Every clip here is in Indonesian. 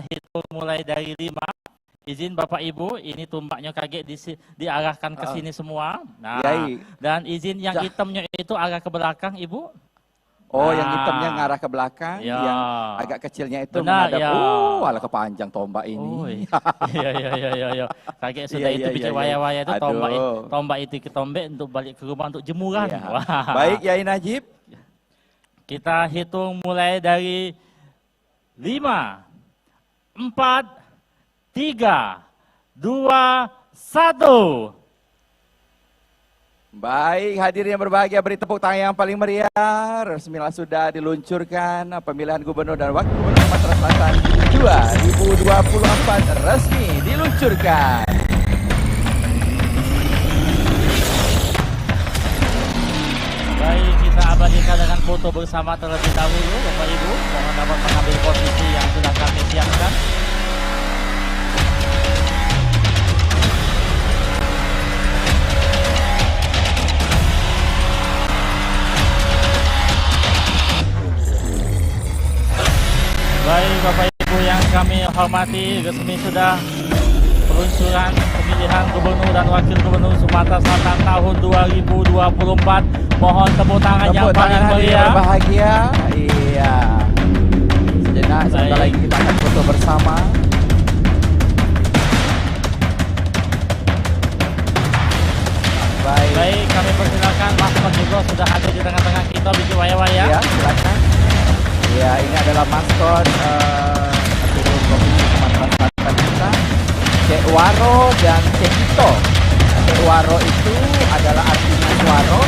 hitung mulai dari 5. Izin Bapak Ibu, ini tombaknya kaget diarahkan ke sini semua. Nah, dan izin yang hitamnya itu arah ke belakang, Ibu. Oh, yang hitamnya ngarah ke belakang, ya. yang agak kecilnya itu benar, menghadap. Ya. Walah kepanjang tombak ini. Iya. Kaget sudah itu bikin waya-waya itu tombak itu ke tombak untuk balik ke rumah untuk jemuran. Wah. Baik, Yai Najib. Kita hitung mulai dari 5, 4, 3, 2, 1. Baik, hadirin yang berbahagia, beri tepuk tangan yang paling meriah. Resmilah sudah diluncurkan pemilihan gubernur dan wakil gubernur Sumatera Selatan 2024 resmi diluncurkan. Baik, kita abadikan dengan foto bersama terlebih dahulu, Bapak Ibu. Mohon dapat mengambil posisi yang sudah kami siapkan. Baik Bapak Ibu yang kami hormati, resmi sudah peluncuran pemilihan gubernur dan wakil gubernur Sumatera Selatan tahun 2024. Mohon tepuk tangan yang paling meriah. Berbahagia. Iya. Sejenak sebentar lagi kita akan foto bersama. Baik, kami persilakan Mas Konjibro sudah ada di tengah-tengah kita bikin waya-waya. Ya, silakan. Ya, ini adalah maskot Provinsi Sumatera Selatan kita, Cek Waro dan Cek Kito. Cek Waro itu adalah artinya suaro,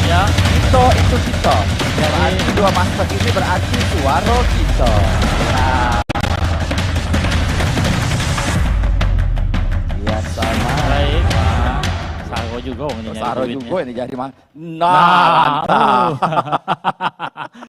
ya. Kito itu Kito. Jadi dua maskot ini berarti suaro Kito. Nah, ya sama. Baik, Saro juga Saro juga ini jadi mantap.